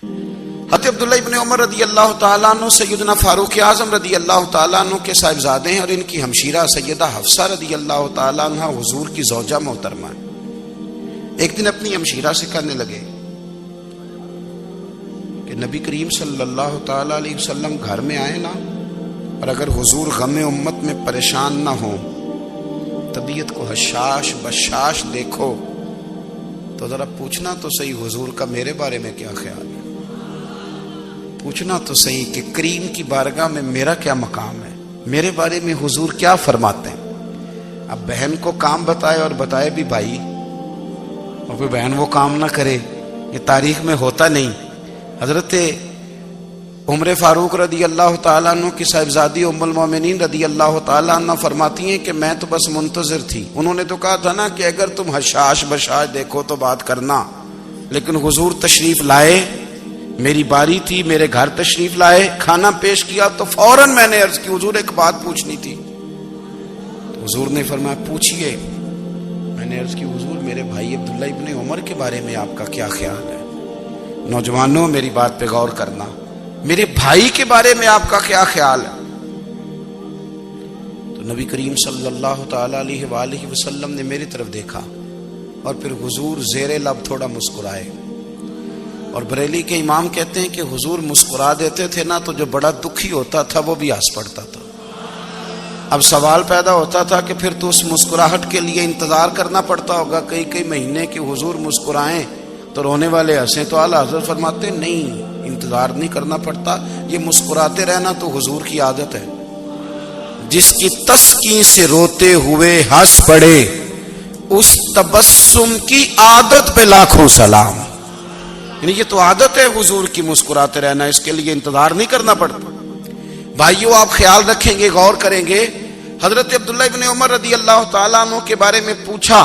حضرت عبداللہ ابن عمر رضی اللہ تعالیٰ عنہ سیدنا فاروق اعظم رضی اللہ تعالیٰ عنہ کے صاحبزادے ہیں، اور ان کی ہمشیرہ سیدہ حفصہ رضی اللہ تعالیٰ عنہ حضور کی زوجہ محترمہ ہیں۔ ایک دن اپنی ہمشیرہ سے کہنے لگے کہ نبی کریم صلی اللہ تعالیٰ علیہ وسلم گھر میں آئے نا، اور اگر حضور غم امت میں پریشان نہ ہوں، طبیعت کو حشاش بشاش دیکھو تو ذرا پوچھنا تو صحیح حضور کا میرے بارے میں کیا خیال ہے، پوچھنا تو صحیح کہ کریم کی بارگاہ میں میرا کیا مقام ہے، میرے بارے میں حضور کیا فرماتے ہیں۔ اب بہن کو کام بتائے اور بتائے بھی بھائی، اور کوئی بہن وہ کام نہ کرے، یہ تاریخ میں ہوتا نہیں۔ حضرت عمر فاروق رضی اللہ تعالیٰ عنہ کی صاحبزادی ام المومنین رضی اللہ تعالیٰ عنہ فرماتی ہیں کہ میں تو بس منتظر تھی، انہوں نے تو کہا تھا نا کہ اگر تم حشاش بشاش دیکھو تو بات کرنا، لیکن حضور تشریف لائے، میری باری تھی، میرے گھر تشریف لائے، کھانا پیش کیا تو فوراً میں نے عرض کی حضور ایک بات پوچھنی تھی۔ تو حضور نے فرمایا پوچھئے۔ میں نے عرض کی حضور میرے بھائی عبداللہ ابن عمر کے بارے میں آپ کا کیا خیال ہے؟ نوجوانوں میری بات پہ غور کرنا، میرے بھائی کے بارے میں آپ کا کیا خیال ہے؟ تو نبی کریم صلی اللہ تعالی علیہ وآلہ وسلم نے میری طرف دیکھا اور پھر حضور زیر لب تھوڑا مسکرائے، اور بریلی کے امام کہتے ہیں کہ حضور مسکرا دیتے تھے نا تو جو بڑا دکھی ہوتا تھا وہ بھی ہنس پڑتا تھا۔ اب سوال پیدا ہوتا تھا کہ پھر تو اس مسکراہٹ کے لیے انتظار کرنا پڑتا ہوگا کئی مہینے کہ حضور مسکرائیں تو رونے والے ہنسیں، تو اعلیٰ حضرت فرماتے نہیں، انتظار نہیں کرنا پڑتا، یہ مسکراتے رہنا تو حضور کی عادت ہے۔ جس کی تسکین سے روتے ہوئے ہنس پڑے، اس تبسم کی عادت پہ لاکھوں سلام۔ یعنی یہ تو عادت ہے حضور کی مسکراتے رہنا، اس کے لیے انتظار نہیں کرنا پڑتا۔ بھائیو آپ خیال رکھیں گے، غور کریں گے، حضرت عبداللہ ابن عمر رضی اللہ تعالیٰ عنہ کے بارے میں پوچھا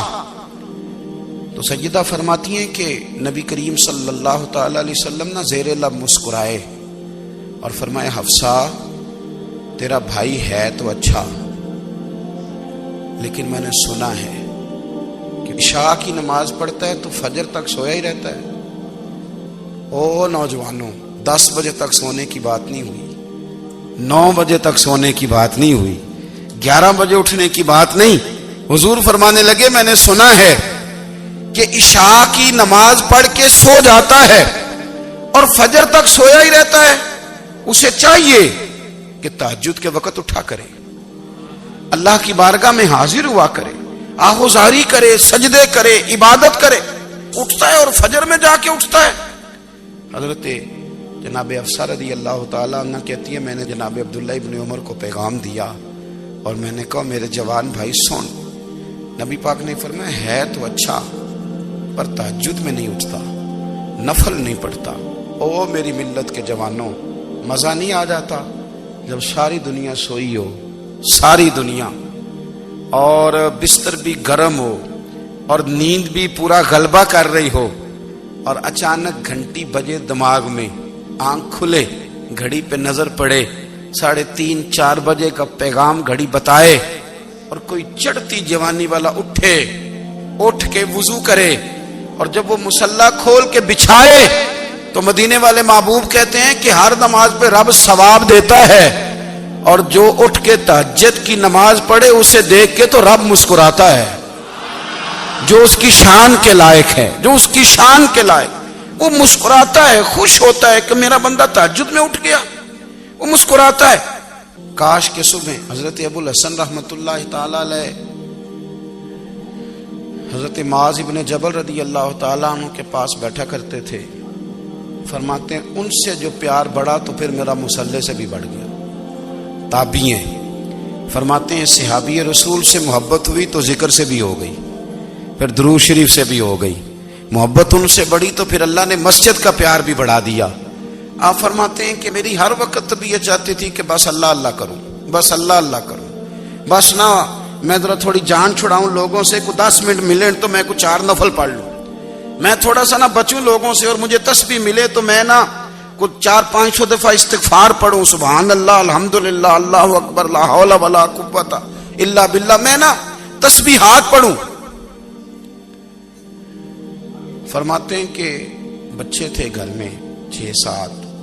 تو سیدہ فرماتی ہیں کہ نبی کریم صلی اللہ تعالی علیہ وسلم نہ زیر لب مسکرائے اور فرمائے حفصہ تیرا بھائی ہے تو اچھا، لیکن میں نے سنا ہے کہ عشاء کی نماز پڑھتا ہے تو فجر تک سویا ہی رہتا ہے۔ او نوجوانوں، 10 بجے تک سونے کی بات نہیں ہوئی، 9 بجے تک سونے کی بات نہیں ہوئی، 11 بجے اٹھنے کی بات نہیں۔ حضور فرمانے لگے میں نے سنا ہے کہ عشاء کی نماز پڑھ کے سو جاتا ہے اور فجر تک سویا ہی رہتا ہے، اسے چاہیے کہ تہجد کے وقت اٹھا کرے، اللہ کی بارگاہ میں حاضر ہوا کرے، آہوزاری کرے، سجدے کرے، عبادت کرے، اٹھتا ہے اور فجر میں جا کے اٹھتا ہے۔ حضرت جناب حفصہ رضی اللہ تعالیٰ عنہ کہتی ہے میں نے جناب عبداللہ ابن عمر کو پیغام دیا اور میں نے کہا میرے جوان بھائی سن، نبی پاک نے فرمایا ہے تو اچھا پر تہجد میں نہیں اٹھتا، نفل نہیں پڑھتا۔ او میری ملت کے جوانوں، مزہ نہیں آ جاتا جب ساری دنیا سوئی ہو، ساری دنیا، اور بستر بھی گرم ہو اور نیند بھی پورا غلبہ کر رہی ہو، اور اچانک گھنٹی بجے دماغ میں، آنکھ کھلے، گھڑی پہ نظر پڑے، 3:30 4 بجے کا پیغام گھڑی بتائے، اور کوئی چڑھتی جوانی والا اٹھ کے وضو کرے، اور جب وہ مصلی کھول کے بچھائے تو مدینے والے محبوب کہتے ہیں کہ ہر نماز پہ رب ثواب دیتا ہے، اور جو اٹھ کے تہجد کی نماز پڑھے اسے دیکھ کے تو رب مسکراتا ہے، جو اس کی شان کے لائق ہے، جو اس کی شان کے لائق، وہ مسکراتا ہے، خوش ہوتا ہے کہ میرا بندہ تہجد میں اٹھ گیا، وہ مسکراتا ہے۔ کاش کے صبح حضرت ابو الحسن رحمت اللہ تعالی علیہ حضرت معاذ ابن جبل رضی اللہ تعالیٰ عنہ کے پاس بیٹھا کرتے تھے، فرماتے ہیں ان سے جو پیار بڑھا تو پھر میرا مصلی سے بھی بڑھ گیا۔ تابعی ہیں، فرماتے ہیں صحابی رسول سے محبت ہوئی تو ذکر سے بھی ہو گئی، پھر درود شریف سے بھی ہو گئی، محبت ان سے بڑھی تو پھر اللہ نے مسجد کا پیار بھی بڑھا دیا۔ آپ فرماتے ہیں کہ میری ہر وقت طبیعت چاہتی تھی کہ بس اللہ اللہ کروں، بس اللہ اللہ کروں، بس نہ میں ذرا تھوڑی جان چھڑاؤں لوگوں سے، کوئی 10 منٹ ملے تو میں کوئی 4 نفل پڑھ لوں، میں تھوڑا سا نہ بچوں لوگوں سے، اور مجھے تسبیح ملے تو میں نہ کچھ 400-500 دفعہ استغفار پڑھوں، سبحان اللہ، الحمدللہ، اللہ اکبر، لا حول ولا قوت الا باللہ، میں نہ تسبیحات پڑھوں۔ فرماتے ہیں کہ بچے تھے گھر میں، 6-7